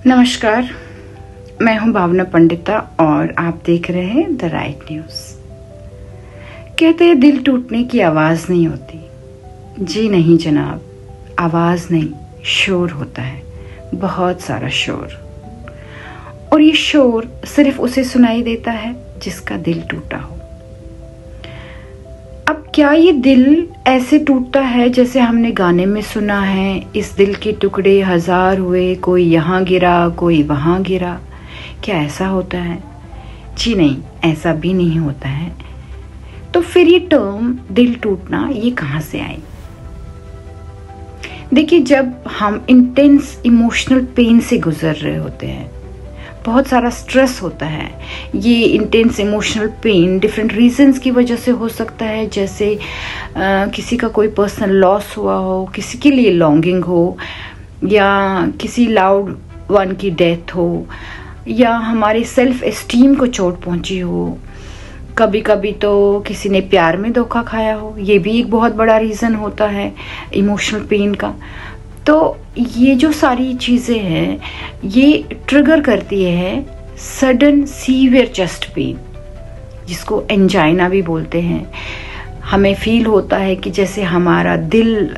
नमस्कार, मैं हूं भावना पंडिता और आप देख रहे हैं द राइट न्यूज़। कहते हैं दिल टूटने की आवाज़ नहीं होती। जी नहीं जनाब, आवाज़ नहीं, शोर होता है, बहुत सारा शोर। और ये शोर सिर्फ उसे सुनाई देता है जिसका दिल टूटा हो। अब क्या ये दिल ऐसे टूटता है जैसे हमने गाने में सुना है, इस दिल के टुकड़े हजार हुए, कोई यहाँ गिरा कोई वहाँ गिरा? क्या ऐसा होता है? जी नहीं, ऐसा भी नहीं होता है। तो फिर ये टर्म दिल टूटना ये कहाँ से आई? देखिए, जब हम इंटेंस इमोशनल पेन से गुजर रहे होते हैं, बहुत सारा स्ट्रेस होता है। ये intense emotional pain different reasons की वजह से हो सकता है, जैसे किसी का कोई पर्सनल लॉस हुआ हो, किसी के लिए लॉन्गिंग हो, या किसी लाउड वन की डेथ हो, या हमारे सेल्फ एस्टीम को चोट पहुंची हो। कभी कभी तो किसी ने प्यार में धोखा खाया हो, ये भी एक बहुत बड़ा रीज़न होता है इमोशनल पेन का। तो ये जो सारी चीज़ें हैं ये ट्रिगर करती है सडन सीवियर चेस्ट पेन, जिसको एंजाइना भी बोलते हैं। हमें फील होता है कि जैसे हमारा दिल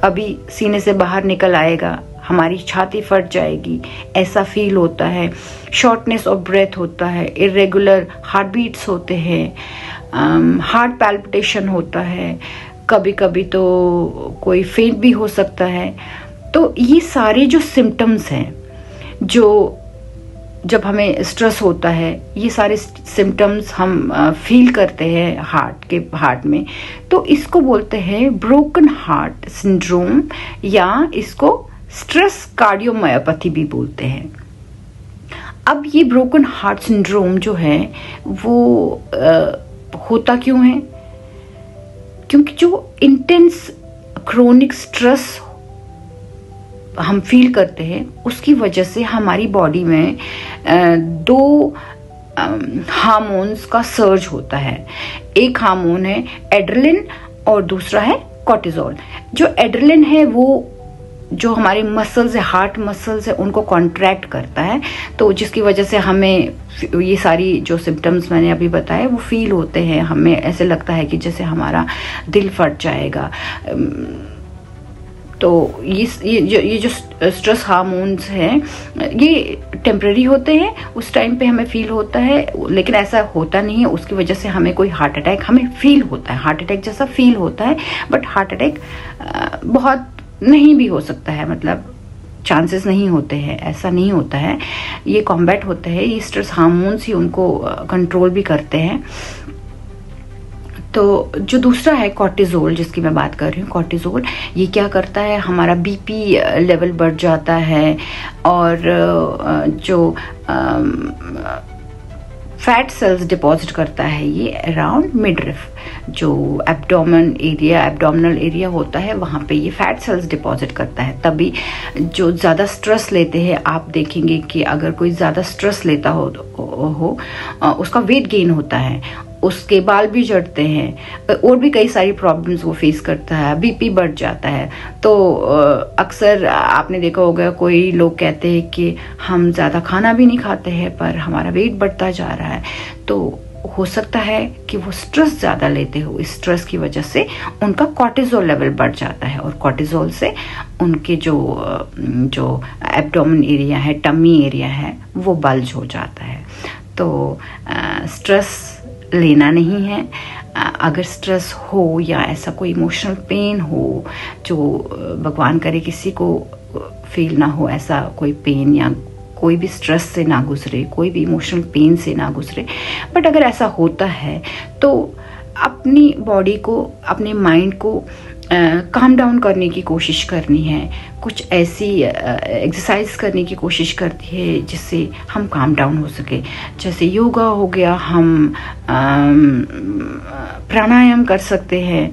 अभी सीने से बाहर निकल आएगा, हमारी छाती फट जाएगी, ऐसा फील होता है। शॉर्टनेस ऑफ ब्रेथ होता है, इरेगुलर हार्ट बीट्स होते हैं, हार्ट पैल्पिटेशन होता है, कभी कभी तो कोई फेंट भी हो सकता है। तो ये सारे जो सिम्टम्स हैं, जो जब हमें स्ट्रेस होता है, ये सारे सिम्टम्स हम फील करते हैं हार्ट में, तो इसको बोलते हैं ब्रोकन हार्ट सिंड्रोम, या इसको स्ट्रेस कार्डियोमायोपैथी भी बोलते हैं। अब ये ब्रोकन हार्ट सिंड्रोम जो है वो होता क्यों है? क्योंकि जो इंटेंस क्रोनिक स्ट्रेस हम फील करते हैं, उसकी वजह से हमारी बॉडी में दो हार्मोन्स का सर्ज होता है। एक हार्मोन है एड्रेलिन और दूसरा है कॉर्टिसोल। जो एड्रेलिन है वो जो हमारे मसल्स है, हार्ट मसल्स है, उनको कॉन्ट्रैक्ट करता है, तो जिसकी वजह से हमें ये सारी जो सिम्टम्स मैंने अभी बताए वो फील होते हैं। हमें ऐसे लगता है कि जैसे हमारा दिल फट जाएगा। तो ये जो स्ट्रेस हार्मोन्स हैं ये टेम्परेरी होते हैं, उस टाइम पे हमें फील होता है, लेकिन ऐसा होता नहीं है। उसकी वजह से हमें कोई हार्ट अटैक हमें फील होता है, हार्ट अटैक जैसा फील होता है, बट हार्ट अटैक बहुत नहीं भी हो सकता है, मतलब चांसेस नहीं होते हैं, ऐसा नहीं होता है। ये कॉम्बैट होते हैं, ये स्ट्रेस हार्मोन्स ही उनको कंट्रोल भी करते हैं। तो जो दूसरा है कॉर्टिसोल, जिसकी मैं बात कर रही हूँ, कॉर्टिसोल ये क्या करता है, हमारा बीपी लेवल बढ़ जाता है, और जो फैट सेल्स डिपॉजिट करता है ये अराउंड मिडरिफ, जो एब्डोमिनल एरिया होता है, वहाँ पे ये फैट सेल्स डिपॉजिट करता है। तभी जो ज़्यादा स्ट्रेस लेते हैं, आप देखेंगे कि अगर कोई ज़्यादा स्ट्रेस लेता हो उसका वेट गेन होता है, उसके बाल भी झड़ते हैं, और भी कई सारी प्रॉब्लम्स वो फेस करता है, बीपी बढ़ जाता है। तो अक्सर आपने देखा होगा, कोई लोग कहते हैं कि हम ज़्यादा खाना भी नहीं खाते हैं पर हमारा वेट बढ़ता जा रहा है। तो हो सकता है कि वो स्ट्रेस ज़्यादा लेते हो, इस स्ट्रेस की वजह से उनका कॉर्टिसोल लेवल बढ़ जाता है, और कॉर्टिसोल से उनके जो एब्डोमेन एरिया है, टमी एरिया है, वो बल्ज हो जाता है। तो स्ट्रेस लेना नहीं है। अगर स्ट्रेस हो या ऐसा कोई इमोशनल पेन हो, जो भगवान करे किसी को फील ना हो, ऐसा कोई पेन या कोई भी स्ट्रेस से ना गुजरे, कोई भी इमोशनल पेन से ना गुजरे, बट अगर ऐसा होता है तो अपनी बॉडी को, अपने माइंड को काम डाउन करने की कोशिश करनी है। कुछ ऐसी एक्सरसाइज करने की कोशिश करती है जिससे हम काम डाउन हो सके, जैसे योगा हो गया, हम प्राणायाम कर सकते हैं,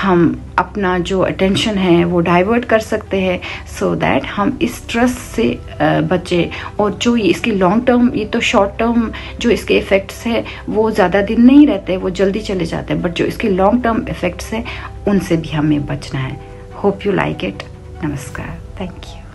हम अपना जो अटेंशन है वो डाइवर्ट कर सकते हैं, सो दैट हम इस स्ट्रेस से बचे। और जो इसकी लॉन्ग टर्म, ये तो शॉर्ट टर्म जो इसके इफ़ेक्ट्स है वो ज़्यादा दिन नहीं रहते, वो जल्दी चले जाते हैं, बट जो इसके लॉन्ग टर्म इफ़ेक्ट्स है उनसे भी हमें बचना है। Hope you like it. नमस्कार, थैंक यू।